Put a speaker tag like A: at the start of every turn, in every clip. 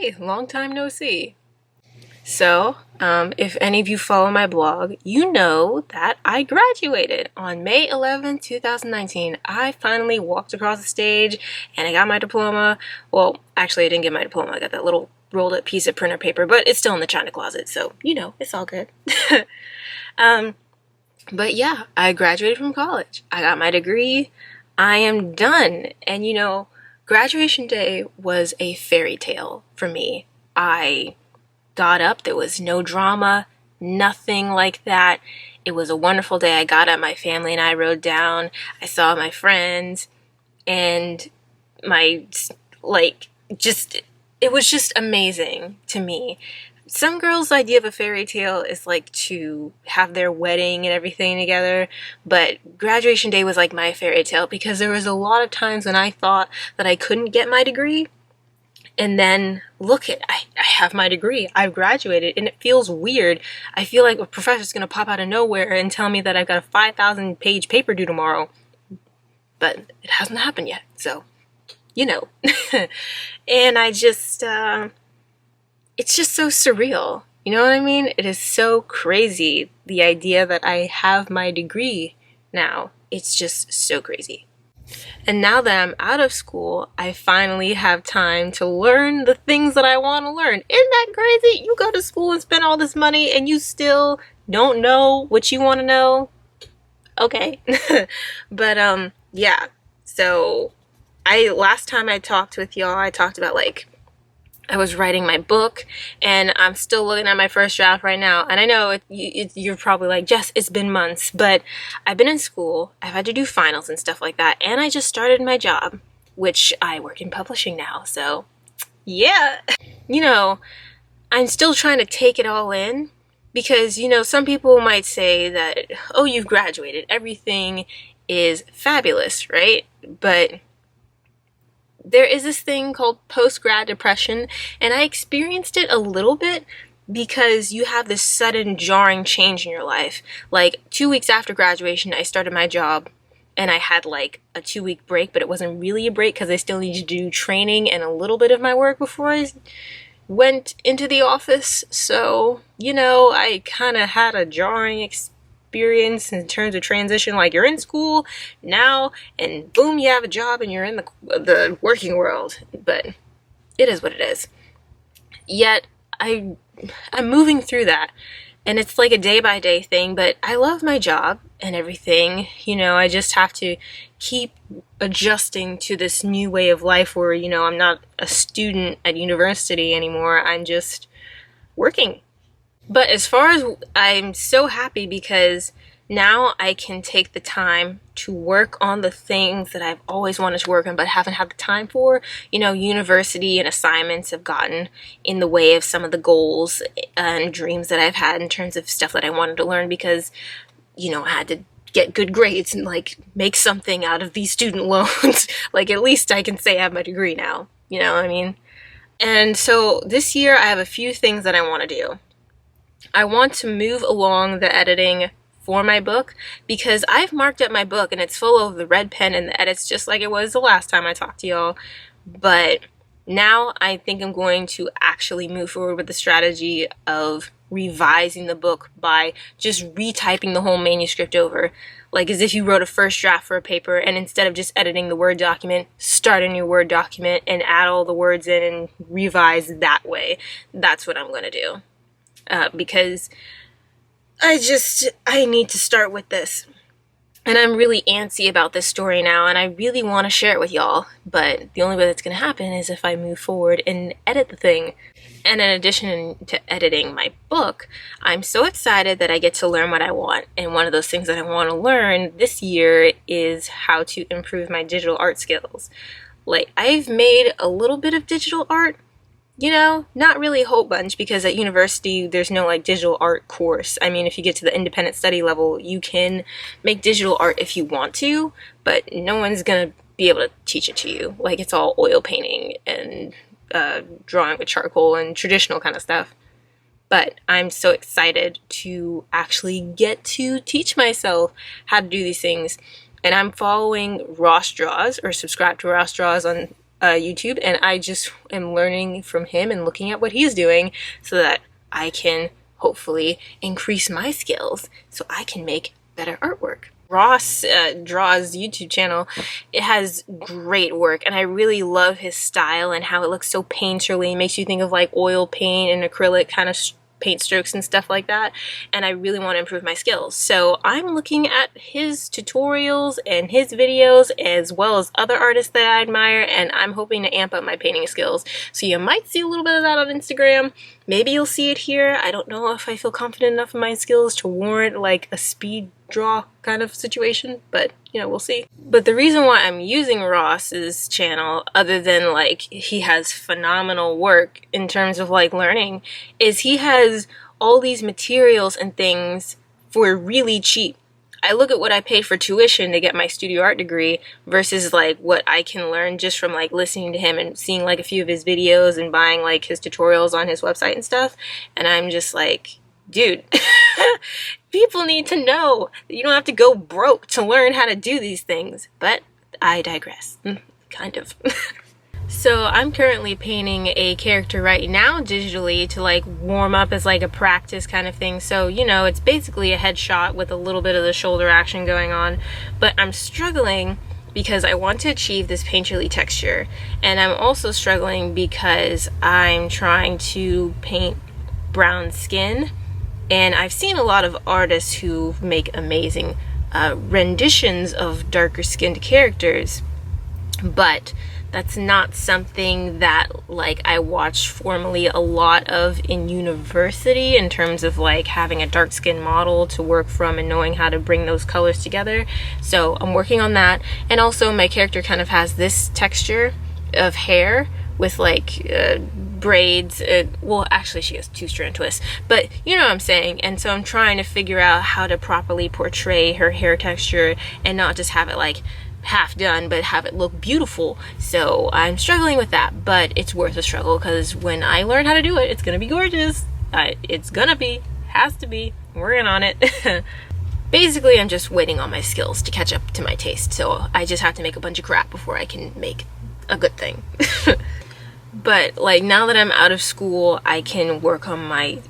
A: Hey, long time no see. So, if any of you follow my blog, you know that I graduated on May 11th, 2019. I finally walked across the stage and I got my diploma. Well, actually, I didn't get my diploma. I got that little rolled up piece of printer paper, but it's still in the china closet, so, it's all good. But yeah, I graduated from college. I got my degree. I am done. And graduation day was a fairy tale for me. I got up, there was no drama, nothing like that. It was a wonderful day. I got up, my family and I rode down. I saw my friends and it was just amazing to me. Some girls' idea of a fairy tale is like to have their wedding and everything together, but graduation day was like my fairy tale because there was a lot of times when I thought that I couldn't get my degree, and then look I have my degree, I've graduated, and it feels weird. I feel like a professor's gonna pop out of nowhere and tell me that I've got a 5,000 page paper due tomorrow, but it hasn't happened yet, so, and I just, it's just so surreal. You know what I mean? It is so crazy, the idea that I have my degree now. It's just so crazy. And now that I'm out of school, I finally have time to learn the things that I want to learn. Isn't that crazy? You go to school and spend all this money and you still don't know what you want to know? Okay. But, yeah. So, last time I talked with y'all, I talked about, I was writing my book, and I'm still looking at my first draft right now. And I know you're probably like, Jess, it's been months, but I've been in school, I've had to do finals and stuff like that, and I just started my job, which I work in publishing now, so yeah. I'm still trying to take it all in, because, some people might say that, oh, you've graduated, everything is fabulous, right? But there is this thing called postgrad depression, and I experienced it a little bit because you have this sudden jarring change in your life. 2 weeks after graduation, I started my job, and I had a 2-week break, but it wasn't really a break because I still needed to do training and a little bit of my work before I went into the office. So, I kind of had a jarring experience in terms of transition. You're in school now and boom, you have a job and you're in the working world, but it is what it is. Yet I'm moving through that, and it's like a day-by-day thing, but I love my job and everything. I just have to keep adjusting to this new way of life where I'm not a student at university anymore, I'm just working. But as far as, I'm so happy because now I can take the time to work on the things that I've always wanted to work on but haven't had the time for. University and assignments have gotten in the way of some of the goals and dreams that I've had in terms of stuff that I wanted to learn because, I had to get good grades and make something out of these student loans. At least I can say I have my degree now. You know what I mean? And so this year I have a few things that I want to do. I want to move along the editing for my book because I've marked up my book and it's full of the red pen and the edits just like it was the last time I talked to y'all. But now I think I'm going to actually move forward with the strategy of revising the book by just retyping the whole manuscript over. As if you wrote a first draft for a paper, and instead of just editing the Word document, start a new Word document and add all the words in and revise that way. That's what I'm going to do. Because I need to start with this. And I'm really antsy about this story now, and I really want to share it with y'all. But the only way that's going to happen is if I move forward and edit the thing. And in addition to editing my book, I'm so excited that I get to learn what I want. And one of those things that I want to learn this year is how to improve my digital art skills. I've made a little bit of digital art, not really a whole bunch because at university there's no digital art course. I mean, if you get to the independent study level, you can make digital art if you want to, but no one's gonna be able to teach it to you. It's all oil painting and drawing with charcoal and traditional kind of stuff. But I'm so excited to actually get to teach myself how to do these things. And I'm following Ross Draws, or subscribe to Ross Draws on YouTube, and I just am learning from him and looking at what he's doing so that I can hopefully increase my skills so I can make better artwork. Ross Draws YouTube channel, it has great work, and I really love his style and how it looks so painterly. It makes you think of like oil paint and acrylic kind of paint strokes and stuff like that, and I really want to improve my skills. So I'm looking at his tutorials and his videos as well as other artists that I admire, and I'm hoping to amp up my painting skills. So you might see a little bit of that on Instagram. Maybe you'll see it here. I don't know if I feel confident enough in my skills to warrant like a speed draw kind of situation, but you know, we'll see. But the reason why I'm using Ross's channel, other than like he has phenomenal work in terms of like learning, is he has all these materials and things for really cheap. I look at what I paid for tuition to get my studio art degree versus like what I can learn just from like listening to him and seeing like a few of his videos and buying like his tutorials on his website and stuff. And I'm just like, dude, people need to know that you don't have to go broke to learn how to do these things. But I digress, kind of. So I'm currently painting a character right now digitally to like warm up as like a practice kind of thing. So, you know, it's basically a headshot with a little bit of the shoulder action going on. But I'm struggling because I want to achieve this painterly texture. And I'm also struggling because I'm trying to paint brown skin. And I've seen a lot of artists who make amazing renditions of darker skinned characters, but that's not something that like I watched formally a lot of in university in terms of like having a dark skin model to work from and knowing how to bring those colors together. So I'm working on that. And also my character kind of has this texture of hair with like braids. Well, actually she has 2-strand twists, but you know what I'm saying. And so I'm trying to figure out how to properly portray her hair texture and not just have it like half done, but have it look beautiful. So I'm struggling with that, but it's worth a struggle because when I learn how to do it, it's gonna be gorgeous. Has to be. I'm working on it. Basically, I'm just waiting on my skills to catch up to my taste. So I just have to make a bunch of crap before I can make a good thing. But like now that I'm out of school, I can work on my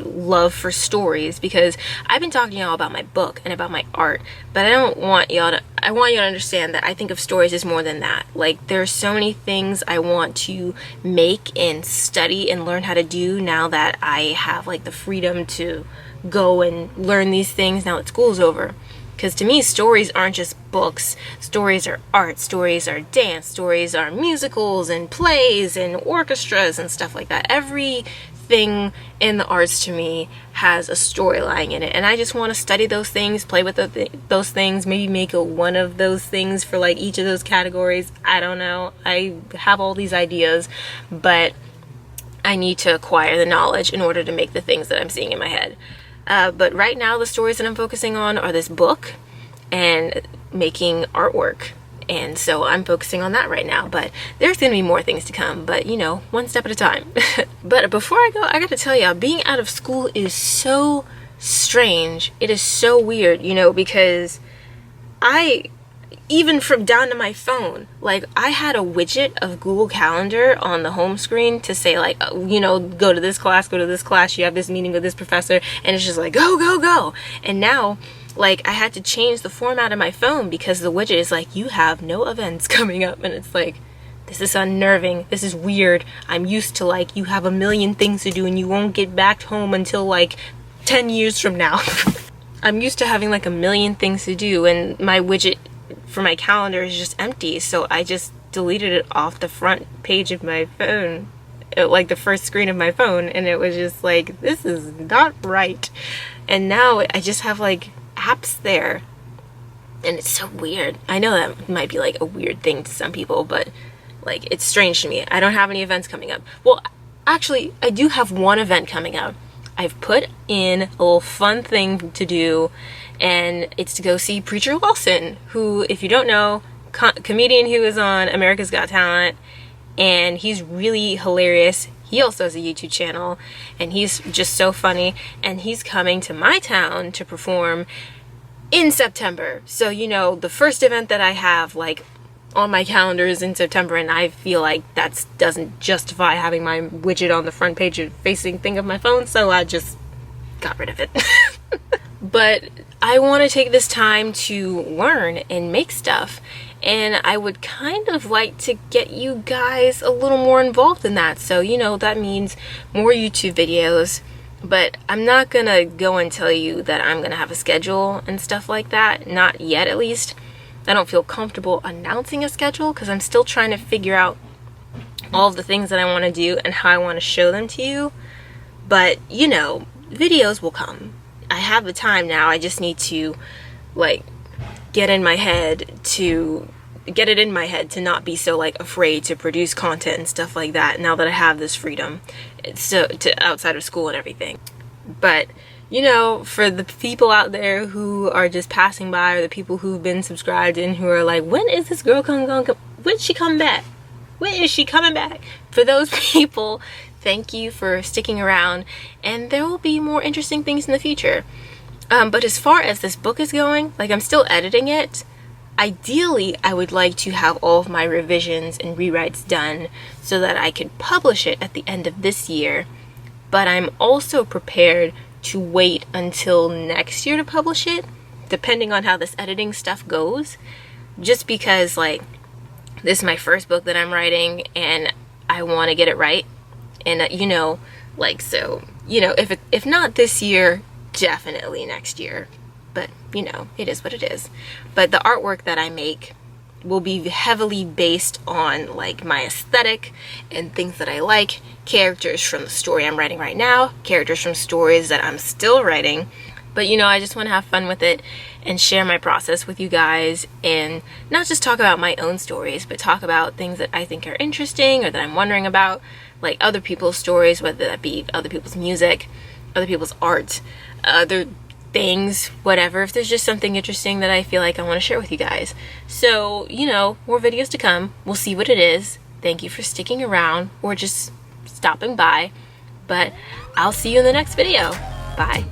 A: love for stories, because I've been talking to y'all about my book and about my art, but I want y'all to understand that I think of stories as more than that. Like there's so many things I want to make and study and learn how to do now that I have like the freedom to go and learn these things now that school's over. Because to me, stories aren't just books. Stories are art. Stories are dance. Stories are musicals and plays and orchestras and stuff like that. Everything in the arts to me has a story lying in it. And I just want to study those things, play with those things, maybe make one of those things for like each of those categories. I don't know. I have all these ideas, but I need to acquire the knowledge in order to make the things that I'm seeing in my head. But right now the stories that I'm focusing on are this book and making artwork. And so I'm focusing on that right now, but there's going to be more things to come, but you know, one step at a time. But before I go, I got to tell y'all, being out of school is so strange. It is so weird, you know, because even from down to my phone, like I had a widget of Google Calendar on the home screen to say like, you know, go to this class, you have this meeting with this professor, and it's just like, go, go, go. And now, like, I had to change the format of my phone because the widget is like, you have no events coming up, and it's like, this is unnerving, this is weird. I'm used to like, you have a million things to do and you won't get back home until like 10 years from now. I'm used to having like a million things to do, and my widget for my calendar is just empty, so I just deleted it off the front page of my phone, like the first screen of my phone, and it was just like, this is not right. And now I just have like apps there, and it's so weird. I know that might be like a weird thing to some people, but like it's strange to me. I don't have any events coming up. Well, actually I do have one event coming up. I've put in a little fun thing to do, and it's to go see Preacher Wilson, who, if you don't know, comedian who is on America's Got Talent, and he's really hilarious. He also has a YouTube channel, and he's just so funny, and he's coming to my town to perform in September. So, you know, the first event that I have, like, on my calendars in September, and I feel like that doesn't justify having my widget on the front page and facing thing of my phone, so I just got rid of it. But I want to take this time to learn and make stuff, and I would kind of like to get you guys a little more involved in that. So, you know, that means more YouTube videos, but I'm not gonna go and tell you that I'm gonna have a schedule and stuff like that. Not yet, at least. I don't feel comfortable announcing a schedule because I'm still trying to figure out all of the things that I want to do and how I want to show them to you. But, you know, videos will come. I have the time now. I just need to, like, get it in my head to not be so, like, afraid to produce content and stuff like that now that I have this freedom, so to outside of school and everything. But, you know, for the people out there who are just passing by, or the people who've been subscribed and who are like, when is this girl when she come back? When is she coming back? For those people, thank you for sticking around, and there will be more interesting things in the future. But as far as this book is going, like, I'm still editing it. Ideally, I would like to have all of my revisions and rewrites done so that I could publish it at the end of this year. But I'm also prepared to wait until next year to publish it, depending on how this editing stuff goes. Just because, like, this is my first book that I'm writing, and I want to get it right. And, you know, like, so, you know, if not this year, definitely next year. But, you know, it is what it is. But the artwork that I make will be heavily based on, like, my aesthetic and things that I like, characters from the story I'm writing right now, characters from stories that I'm still writing. But, you know, I just want to have fun with it and share my process with you guys, and not just talk about my own stories, but talk about things that I think are interesting or that I'm wondering about, like other people's stories, whether that be other people's music, other people's art, other things, whatever. If there's just something interesting that I feel like I want to share with you guys. So, you know, more videos to come. We'll see what it is. Thank you for sticking around or just stopping by. But I'll see you in the next video. Bye.